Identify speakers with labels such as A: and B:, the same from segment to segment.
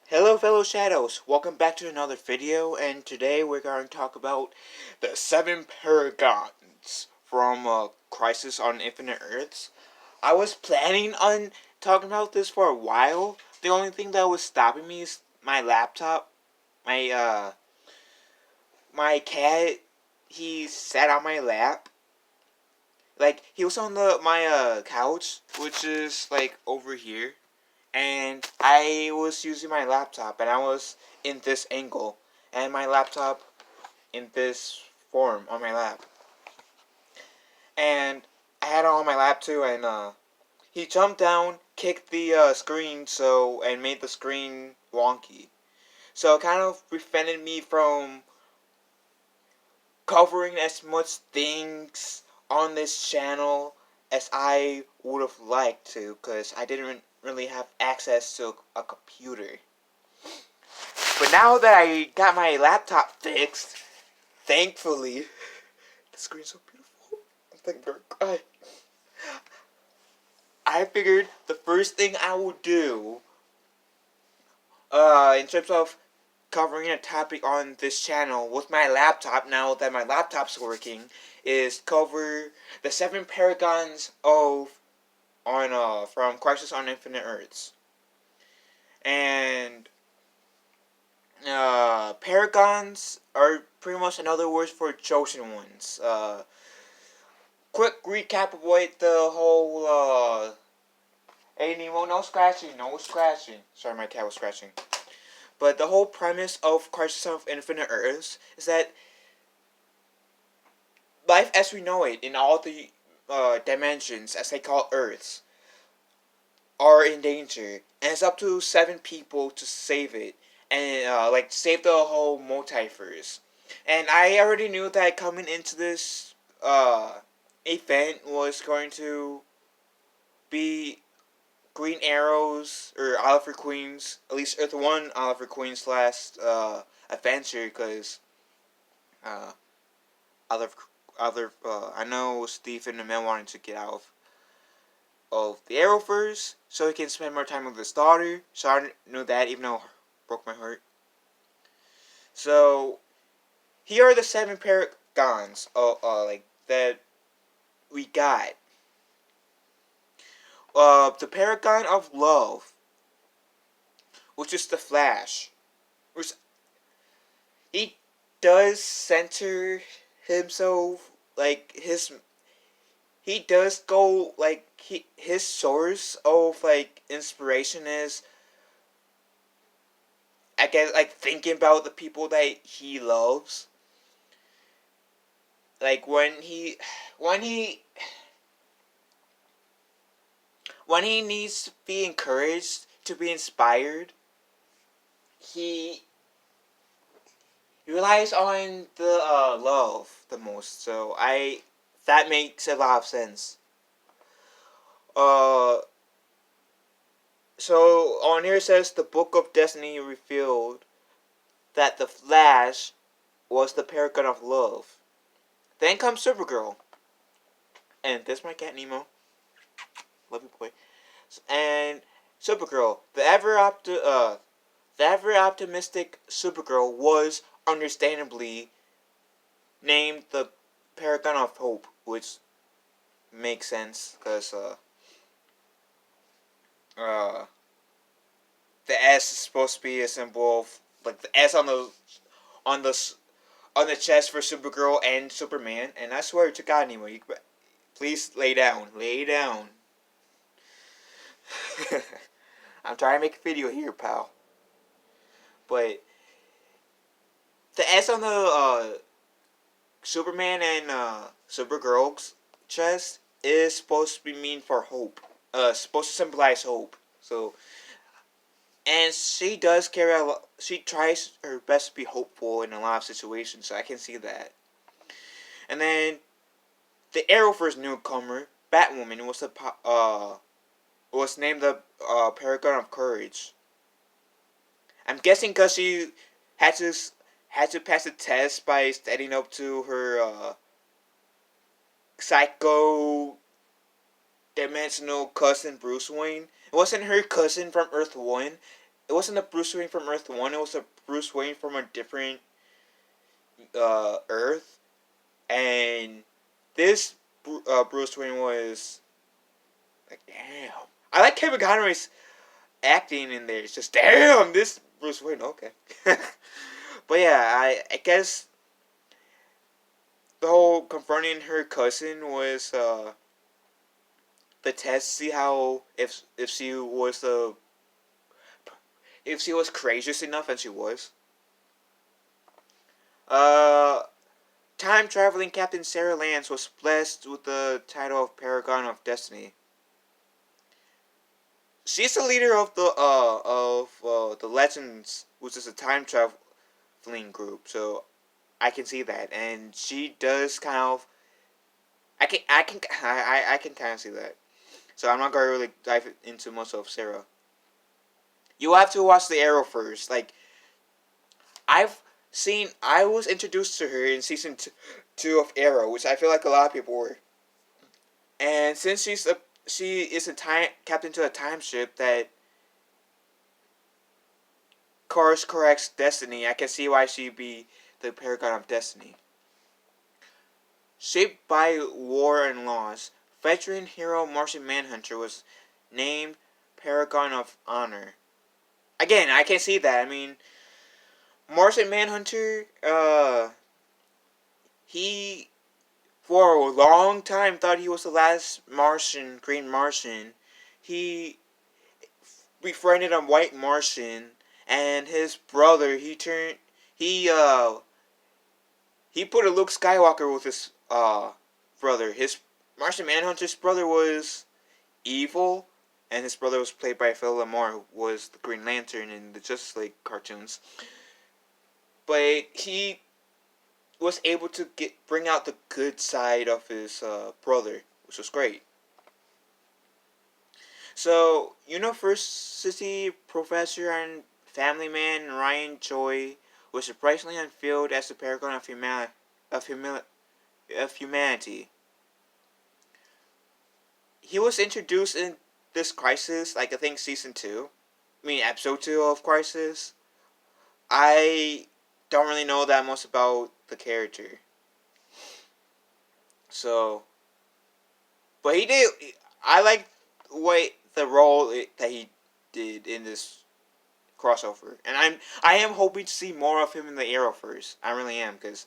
A: Hello fellow shadows, welcome back to another video, and today we're going to talk about the 7 paragons from Crisis on Infinite Earths. I was planning on talking about this for a while. The only thing that was stopping me is my laptop. My cat, he sat on my lap. Like, he was on my couch, which is like over here. And I was using my laptop, and I was in this angle, and my laptop in this form on my lap, and I had it on my lap too, and he jumped down, kicked the screen, and made the screen wonky, so it kind of prevented me from covering as much things on this channel as I would have liked to, because I didn't really have access to a computer. But now that I got my laptop fixed, thankfully, the screen's so beautiful. I'm thinking, I figured the first thing I would do, in terms of covering a topic on this channel with my laptop, now that my laptop's working, is cover the 7 paragons from Crisis on Infinite Earths. And paragons are pretty much another word for chosen ones. Quick recap of what the whole hey Nemo, no scratching, no scratching. Sorry, my cat was scratching. But the whole premise of Crisis of Infinite Earths is that life as we know it in all the dimensions, as they call Earths, are in danger, and it's up to 7 people to save it, and save the whole multiverse. And I already knew that coming into this event was going to be Green Arrow's or Oliver Queen's, at least Earth One Oliver Queen's last adventure, because uh, I know Steve and the men wanted to get out of the Arrowverse so he can spend more time with his daughter. So I knew that, even though it broke my heart. So here are the 7 paragons that we got. The paragon of love, which is the Flash, which he does center himself, he does go, his source of inspiration is, I guess, thinking about the people that he loves. Like when he needs to be encouraged, to be inspired, he relies on the love the most. So that makes a lot of sense. So on here it says the Book of Destiny revealed that the Flash was the paragon of love. Then comes Supergirl, and this my cat Nemo. Love you, boy. And Supergirl, the ever optimistic Supergirl, was understandably named the Paragon of Hope, which makes sense because the S is supposed to be a symbol of, the S on the chest for Supergirl and Superman. And I swear to God, Nemo, please lay down, lay down. I'm trying to make a video here, pal. But the S on the Superman and Supergirl's chest is supposed to be mean for hope. Supposed to symbolize hope. So, and she does carry a lot. She tries her best to be hopeful in a lot of situations. So I can see that. And then the Arrowverse newcomer, Batwoman, was named the Paragon of Courage. I'm guessing because she had to pass the test by standing up to her psycho dimensional cousin Bruce Wayne. It wasn't her cousin from Earth 1. it wasn't a Bruce Wayne from Earth 1, it was a Bruce Wayne from a different Earth. And this Bruce Wayne was like, damn. I like Kevin Conroy's acting in there. It's just, damn, this Bruce Wayne, okay. But yeah, I guess the whole confronting her cousin was the test. See how if she was if she was courageous enough, and she was. Uh, time traveling Captain Sarah Lance was blessed with the title of Paragon of Destiny. She's the leader of the Legends, which is a time traveling group. So I can see that, and she does kind of. I can kind of see that. So I'm not gonna really dive into much of Sarah. You have to watch the Arrowverse. Like I was introduced to her in season two of Arrow, which I feel like a lot of people were. And since she is a time captain to a time ship that course corrects destiny, I can see why she'd be the paragon of destiny. Shaped by war and loss, veteran hero Martian Manhunter was named Paragon of Honor. Again, I can see that. I mean, Martian Manhunter, he for a long time thought he was the last Martian, Green Martian. He befriended a white Martian, and his brother, he put a Luke Skywalker with his brother. His Martian Manhunter's brother was evil, and his brother was played by Phil Lamar, who was the Green Lantern in the Justice League cartoons. But he was able to bring out the good side of his brother, which was great. So, University professor and family man Ryan Joy was surprisingly unfilled as the paragon of humanity. He was introduced in this Crisis, like I think season 2. I mean, episode 2 of Crisis. I don't really know that much about the character. So, but he did. I like the role that he did in this crossover, and I am hoping to see more of him in the Arrowverse. I really am, because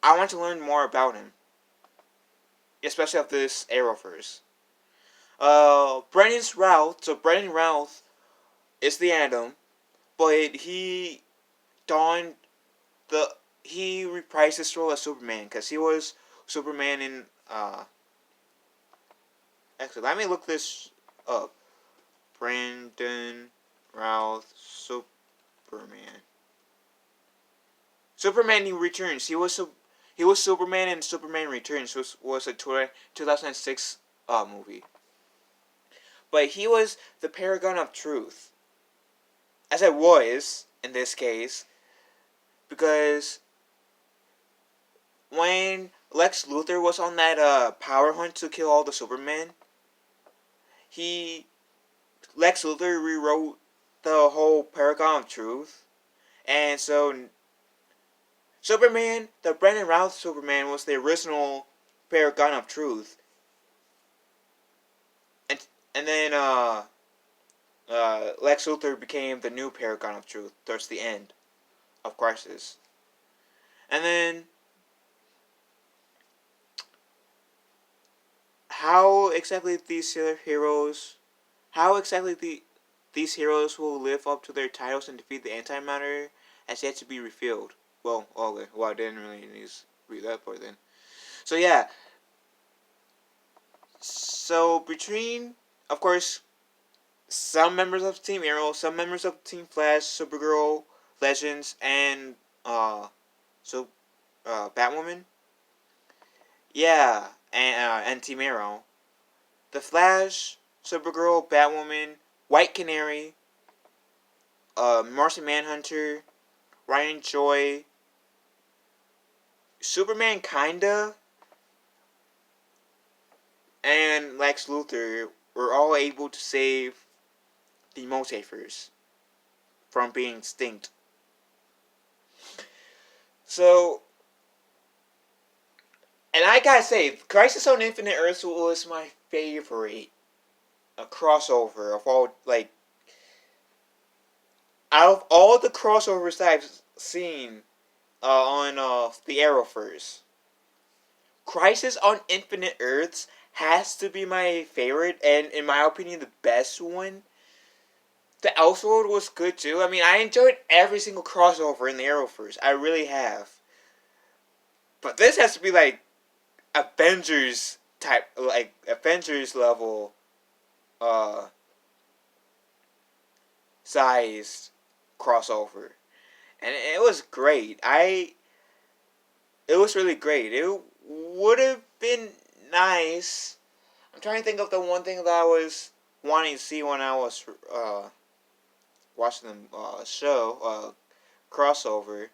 A: I want to learn more about him, especially of this Arrowverse. Brennan's Routh. So Brennan Routh is the Atom, but donned the he reprised his role as Superman, because he was Superman in Actually, let me look this up. Brandon Routh Superman. Superman He Returns. He was Superman in Superman Returns, which was a 2006 movie. But he was the paragon of truth, as I was in this case, because when Lex Luthor was on that power hunt to kill all the Supermen, Lex Luthor rewrote the whole paragon of truth, and so Superman, the Brandon Routh Superman, was the original paragon of truth, and then Lex Luthor became the new paragon of truth towards the end of Crisis, and then how exactly these heroes will live up to their titles and defeat the antimatter has yet to be revealed. Well, okay. Well, I didn't really need to read that part then. So yeah. So between, of course, some members of Team Arrow, some members of Team Flash, Supergirl, Legends, and Batwoman. Yeah, and Team Arrow. The Flash, Supergirl, Batwoman, White Canary, Martian Manhunter, Ryan Joy, Superman kinda, and Lex Luthor were all able to save the multiverse. from being extinct. So, and I gotta say, Crisis on Infinite Earths was my favorite crossover of all. Like, out of all the crossovers that I've seen on the Arrowverse, Crisis on Infinite Earths has to be my favorite, and in my opinion, the best one. The Elseworld was good too. I mean, I enjoyed every single crossover in the Arrowverse. I really have. But this has to be like Avengers type, like Avengers level, uh, sized crossover, and it was great. It was really great. It would have been nice. I'm trying to think of the one thing that I was wanting to see when I was watching the show crossover.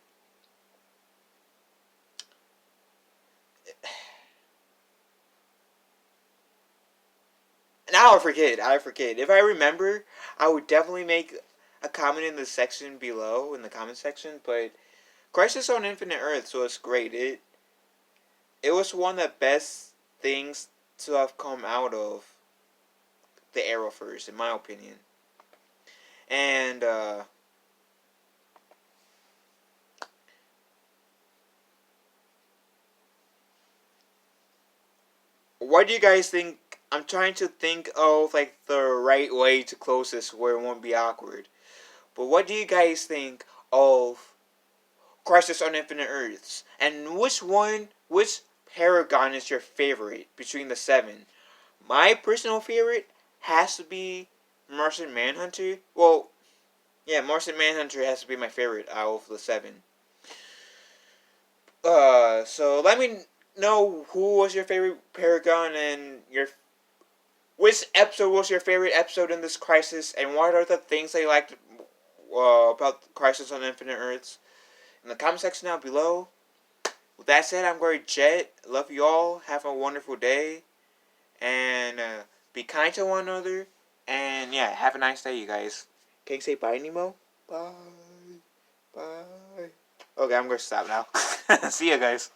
A: Now I forget. I forget. If I remember, I would definitely make a comment in the section below in the comment section. But Crisis on Infinite Earths was great. It was one of the best things to have come out of the Arrowverse, in my opinion. And what do you guys think? I'm trying to think of like the right way to close this where it won't be awkward. But what do you guys think of Crisis on Infinite Earths? And which paragon is your favorite between the seven? My personal favorite has to be Martian Manhunter. Well, yeah, Martian Manhunter has to be my favorite out of the seven. So let me know who was your favorite paragon and your which episode was your favorite episode in this Crisis, and what are the things that you liked about Crisis on Infinite Earths in the comment section down below. With that said, I'm Gary Jet. Love you all. Have a wonderful day. And be kind to one another. And yeah, have a nice day, you guys. Can you say bye, Nemo? Bye. Bye. Okay, I'm going to stop now. See you guys.